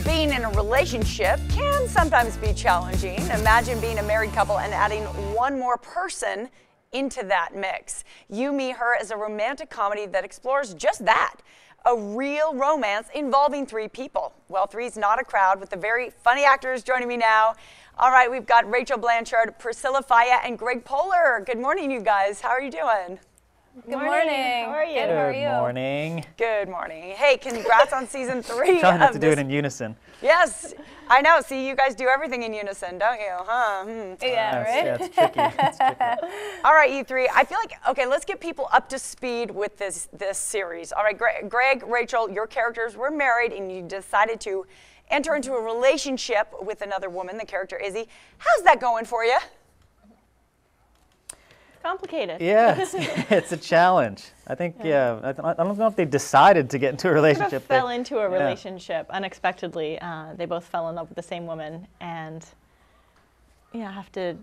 Being in a relationship can sometimes be challenging. Imagine being a married couple and adding one more person into that mix. You, Me, Her is a romantic comedy that explores just that. A real romance involving three people. Well, three's not a crowd with the very funny actors joining me now. All right, we've got Rachel Blanchard, Priscilla Faya, and Greg Poehler. Good morning, you guys. How are you doing? Good morning. How are you? Good How are you? morning. Good morning. Hey, congrats on season 3. Trying not to do it in unison. Yes, I know. See, you guys do everything in unison, don't you? Huh? Yeah, right? Yeah, it's tricky. It's tricky. All right, you three. I feel like, okay, let's get people up to speed with this series. All right, Greg, Rachel, your characters were married and you decided to enter into a relationship with another woman, the character Izzy. How's that going for you? Complicated. Yeah, it's a challenge. I think, yeah, I don't know if they decided to get into a relationship. Sort of fell into a relationship unexpectedly. They both fell in love with the same woman and have to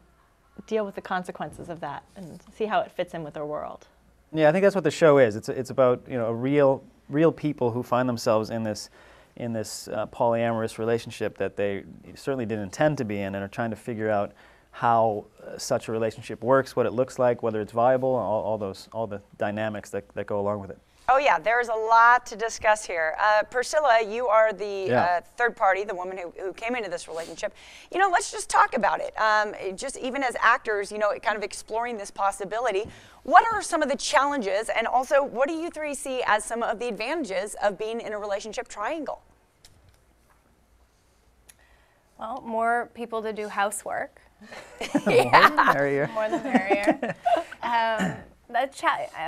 deal with the consequences of that and see how it fits in with their world. Yeah, I think that's what the show is. It's about real people who find themselves in this polyamorous relationship that they certainly didn't intend to be in and are trying to figure out how such a relationship works, what it looks like, whether it's viable, all the dynamics that go along with it. Oh yeah, there's a lot to discuss here. Priscilla, you are the third party, the woman who came into this relationship. Let's just talk about it. Just even as actors, kind of exploring this possibility. What are some of the challenges, and also what do you three see as some of the advantages of being in a relationship triangle? Well, more people to do housework. More the merrier. More the merrier.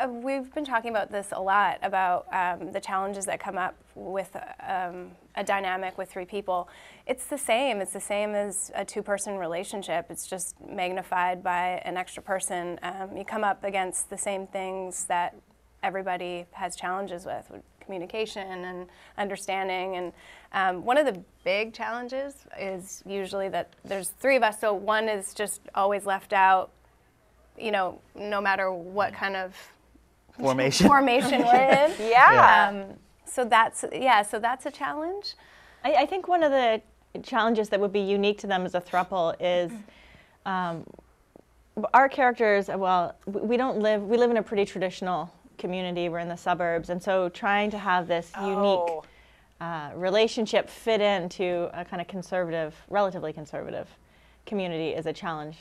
We've been talking about this a lot, about the challenges that come up with a dynamic with three people. It's the same. It's the same as a two-person relationship. It's just magnified by an extra person. You come up against the same things that everybody has challenges with communication and understanding. And one of the big challenges is usually that there's three of us, so one is just always left out, no matter what kind of formation we're in. Yeah. So that's a challenge. I think one of the challenges that would be unique to them as a throuple is our characters, well, we live in a pretty traditional community. We're in the suburbs, and so trying to have this unique relationship fit into a kind of relatively conservative community is a challenge.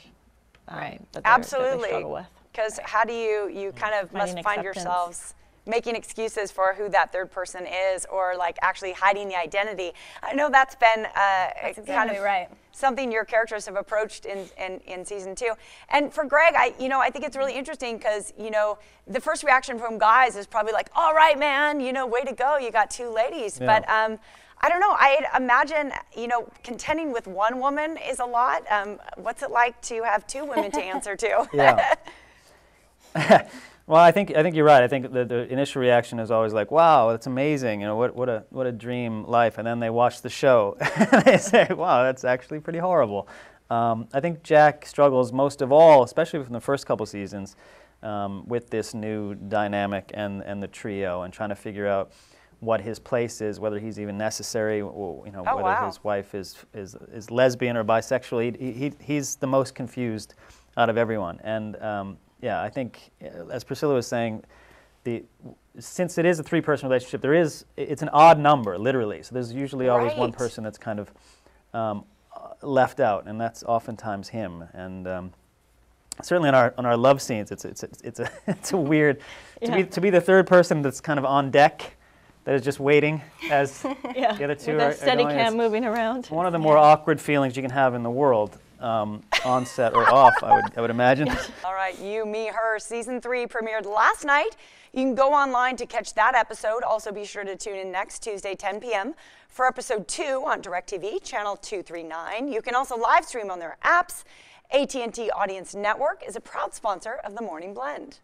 Right. That Absolutely. they struggle with. Because how do you kind of must find yourselves making excuses for who that third person is, or like actually hiding the identity. I know that's been that's exactly kind of right. Something your characters have approached in season 2. And for Greg, I think it's really interesting because, the first reaction from guys is probably like, all right, man, way to go, you got 2 ladies. Yeah. But I don't know, I imagine, contending with one woman is a lot. What's it like to have 2 women to answer to? Yeah. Well, I think you're right. I think the initial reaction is always like, "Wow, that's amazing! What a dream life." And then they watch the show, and they say, "Wow, that's actually pretty horrible." I think Jack struggles most of all, especially from the first couple seasons, with this new dynamic and the trio, and trying to figure out what his place is, whether he's even necessary, or, whether his wife is lesbian or bisexual. He's the most confused out of everyone, and. Yeah, I think, as Priscilla was saying, since it is a 3-person relationship, it's an odd number, literally. So there's usually always one person that's kind of left out, and that's oftentimes him. And certainly on our love scenes, it's a weird to be the third person that's kind of on deck, that is just waiting as the other two with are a steady going. cam moving around. One of the more awkward feelings you can have in the world. On set or off, I would imagine. All right, You, Me, Her, season 3 premiered last night. You can go online to catch that episode. Also be sure to tune in next Tuesday, 10 p.m. for episode 2 on DirectTV, channel 239. You can also live stream on their apps. AT&T Audience Network is a proud sponsor of The Morning Blend.